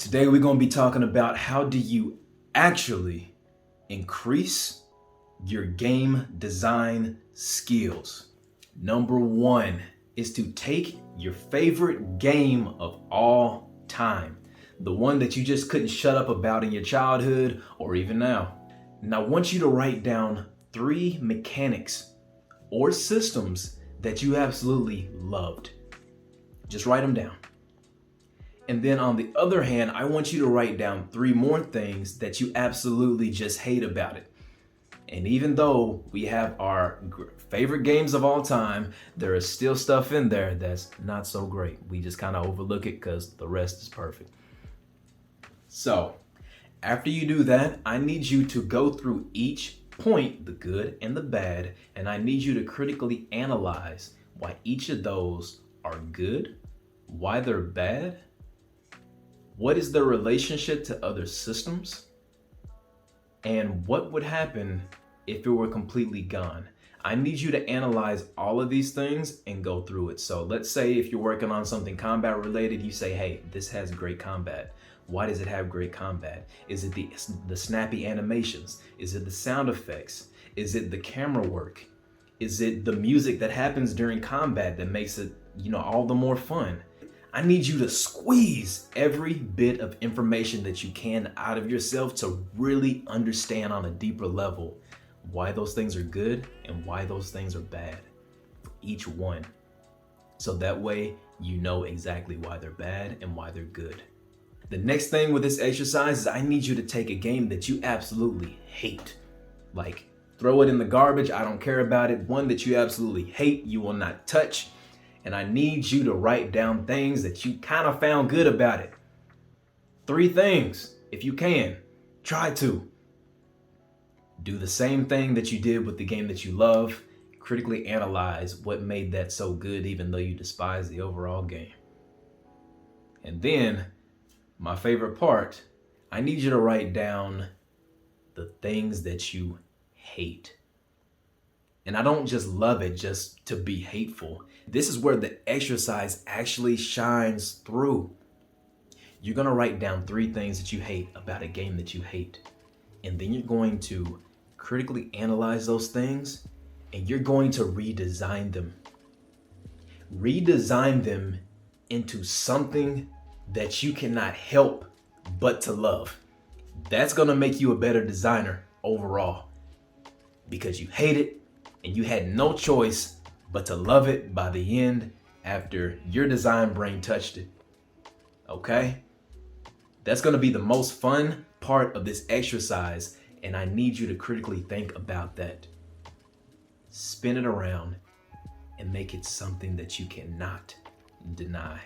Today we're going to be talking about how do you actually increase your game design skills. Number one is to take your favorite game of all time, the one that you just couldn't shut up about in your childhood or even now. And I want you to write down 3 mechanics or systems that you absolutely loved. Just write them down. And then on the other hand, I want you to write down 3 more things that you absolutely just hate about it. And even though we have our favorite games of all time, there is still stuff in there that's not so great. We just kind of overlook it because the rest is perfect. So after you do that, I need you to go through each point, the good and the bad, and I need you to critically analyze why each of those are good, why they're bad, what is their relationship to other systems, and what would happen if it were completely gone. I need you to analyze all of these things and go through it. So let's say if you're working on something combat related, you say, hey, this has great combat. Why does it have great combat? Is it the snappy animations? Is it the sound effects? Is it the camera work? Is it the music that happens during combat that makes it, all the more fun? I need you to squeeze every bit of information that you can out of yourself to really understand on a deeper level why those things are good and why those things are bad for each one. So that way you know exactly why they're bad and why they're good. The next thing with this exercise is I need you to take a game that you absolutely hate. Like, throw it in the garbage, I don't care about it. One that you absolutely hate, you will not touch. And I need you to write down things that you kind of found good about it. 3 things, if you can. Try to. Do the same thing that you did with the game that you love. Critically analyze what made that so good even though you despise the overall game. And then, my favorite part, I need you to write down the things that you hate. And I don't just love it just to be hateful. This is where the exercise actually shines through. You're gonna write down 3 things that you hate about a game that you hate. And then you're going to critically analyze those things and you're going to redesign them. Redesign them into something that you cannot help but to love. That's gonna make you a better designer overall because you hate it and you had no choice but to love it by the end after your design brain touched it. Okay? That's gonna be the most fun part of this exercise, and I need you to critically think about that. Spin it around and make it something that you cannot deny.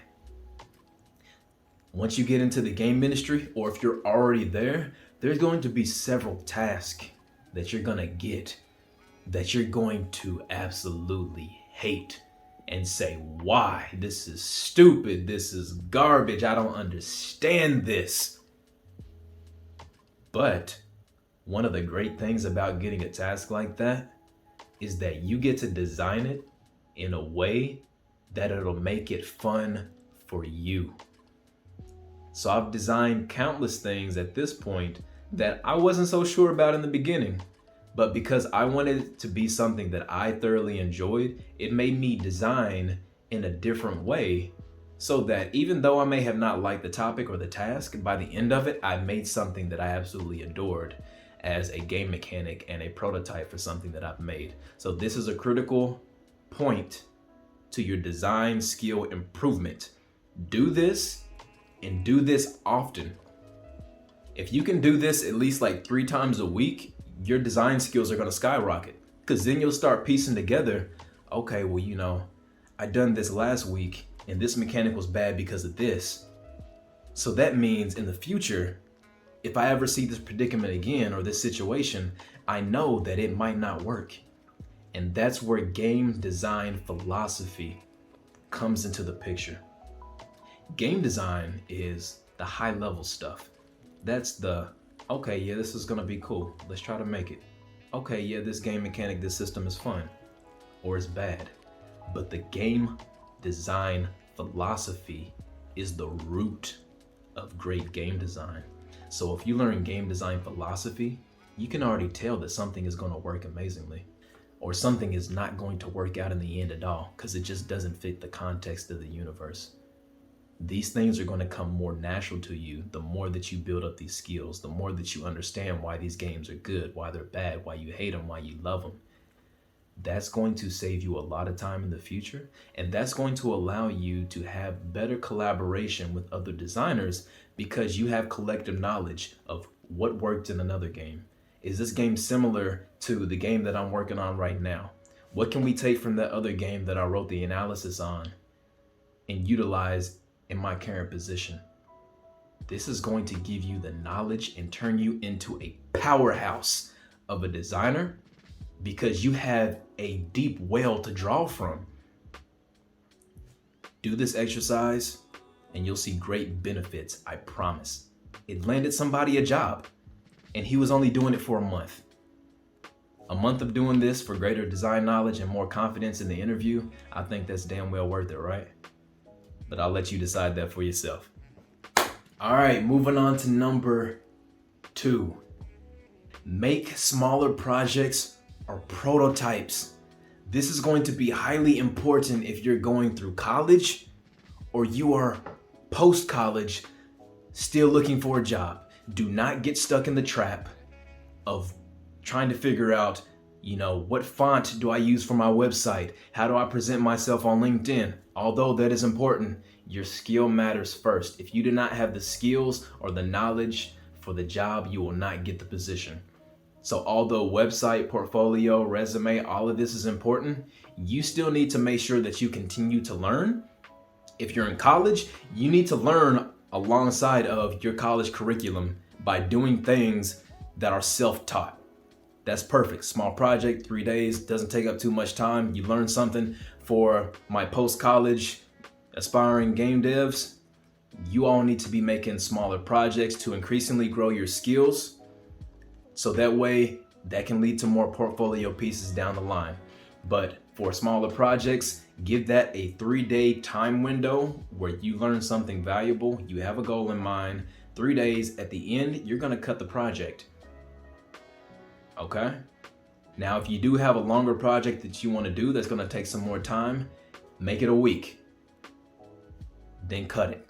Once you get into the game industry, or if you're already there, there's going to be several tasks that you're gonna get that you're going to absolutely hate and say, why? This is stupid. This is garbage. I don't understand this. But one of the great things about getting a task like that is that you get to design it in a way that it'll make it fun for you. So I've designed countless things at this point that I wasn't so sure about in the beginning. But because I wanted it to be something that I thoroughly enjoyed, it made me design in a different way so that even though I may have not liked the topic or the task, by the end of it, I made something that I absolutely adored as a game mechanic and a prototype for something that I've made. So this is a critical point to your design skill improvement. Do this and do this often. If you can do this at least like 3 times a week, your design skills are gonna skyrocket. Because then you'll start piecing together, okay, well, I done this last week and this mechanic was bad because of this. So that means in the future, if I ever see this predicament again or this situation, I know that it might not work. And that's where game design philosophy comes into the picture. Game design is the high level stuff. That's the, okay, yeah, this is gonna be cool. Let's try to make it. Okay, yeah, this game mechanic, this system is fun or it's bad. But the game design philosophy is the root of great game design. So if you learn game design philosophy, you can already tell that something is going to work amazingly, or something is not going to work out in the end at all because it just doesn't fit the context of the universe. These things are going to come more natural to you the more that you build up these skills, the more that you understand why these games are good, why they're bad, why you hate them, why you love them. That's going to save you a lot of time in the future, and that's going to allow you to have better collaboration with other designers because you have collective knowledge of what worked in another game. Is this game similar to the game that I'm working on right now? What can we take from that other game that I wrote the analysis on and utilize in my current position? This is going to give you the knowledge and turn you into a powerhouse of a designer because you have a deep well to draw from. Do this exercise and you'll see great benefits, I promise. It landed somebody a job and he was only doing it for a month. A month of doing this for greater design knowledge and more confidence in the interview, I think that's damn well worth it, right? But I'll let you decide that for yourself. All right, moving on to number 2. Make smaller projects or prototypes. This is going to be highly important if you're going through college or you are post-college still looking for a job. Do not get stuck in the trap of trying to figure out, what font do I use for my website? How do I present myself on LinkedIn? Although that is important, your skill matters first. If you do not have the skills or the knowledge for the job, you will not get the position. So although website, portfolio, resume, all of this is important, you still need to make sure that you continue to learn. If you're in college, you need to learn alongside of your college curriculum by doing things that are self-taught. That's perfect. Small project, 3 days, doesn't take up too much time. You learn something. For my post-college aspiring game devs, you all need to be making smaller projects to increasingly grow your skills. So that way, that can lead to more portfolio pieces down the line. But for smaller projects, give that a 3-day time window where you learn something valuable. You have a goal in mind. 3 days, at the end, you're gonna cut the project. Okay? Now, if you do have a longer project that you want to do that's going to take some more time, make it a week. Then cut it.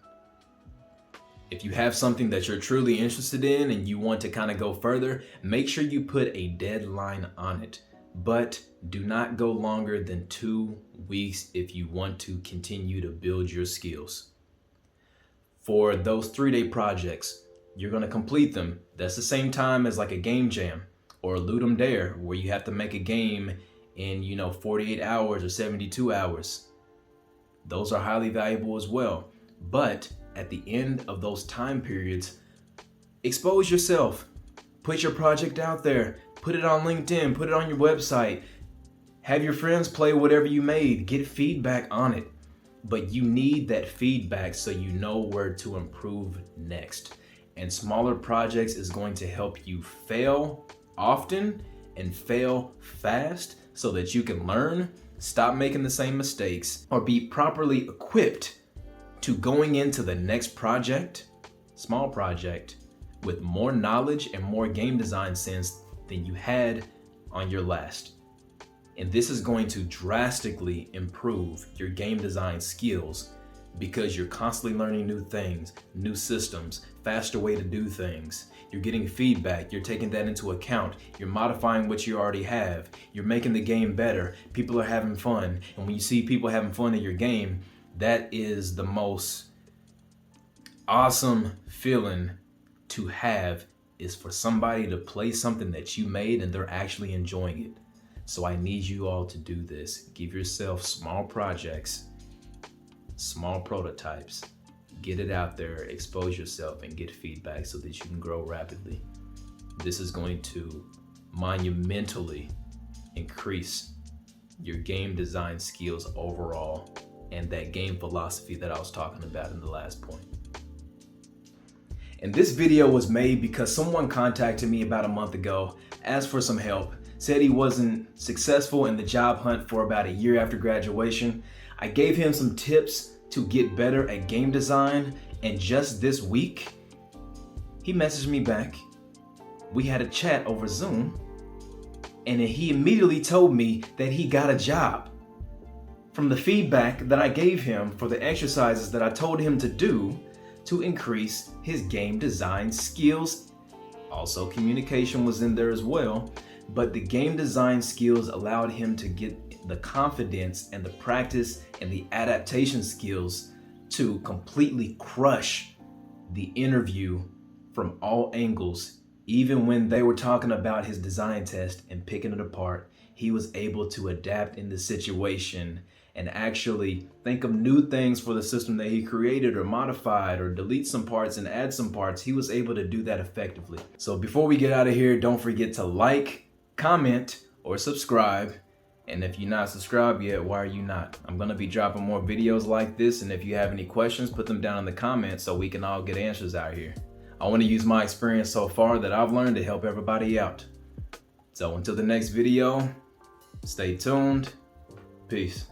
If you have something that you're truly interested in and you want to kind of go further, make sure you put a deadline on it. But do not go longer than 2 weeks if you want to continue to build your skills. For those 3-day projects, you're going to complete them. That's the same time as like a game jam or a Ludum Dare, where you have to make a game in 48 hours or 72 hours. Those are highly valuable as well. But at the end of those time periods, expose yourself. Put your project out there. Put it on LinkedIn. Put it on your website. Have your friends play whatever you made. Get feedback on it. But you need that feedback so you know where to improve next. And smaller projects is going to help you fail often and fail fast so that you can learn, stop making the same mistakes, or be properly equipped to going into the next project, small project, with more knowledge and more game design sense than you had on your last. And this is going to drastically improve your game design skills because you're constantly learning new things, new systems, faster way to do things. You're getting feedback, you're taking that into account, you're modifying what you already have, you're making the game better, people are having fun. And when you see people having fun in your game, that is the most awesome feeling to have, is for somebody to play something that you made and they're actually enjoying it. So I need you all to do this. Give yourself small projects, small prototypes. Get it out there, expose yourself, and get feedback so that you can grow rapidly. This is going to monumentally increase your game design skills overall and that game philosophy that I was talking about in the last point. And this video was made because someone contacted me about a month ago, asked for some help, said he wasn't successful in the job hunt for about a year after graduation. I gave him some tips to get better at game design And just this week, he messaged me back. We had a chat over Zoom, and he immediately told me that he got a job. From the feedback that I gave him for the exercises that I told him to do to increase his game design skills. Also, communication was in there as well, but the game design skills allowed him to get the confidence and the practice and the adaptation skills to completely crush the interview from all angles. Even when they were talking about his design test and picking it apart, he was able to adapt in the situation and actually think of new things for the system that he created or modified or delete some parts and add some parts. He was able to do that effectively. So before we get out of here, don't forget to like, comment, or subscribe. And if you're not subscribed yet, why are you not? I'm gonna be dropping more videos like this, and if you have any questions, put them down in the comments so we can all get answers out here. I wanna use my experience so far that I've learned to help everybody out. So until the next video, stay tuned. Peace.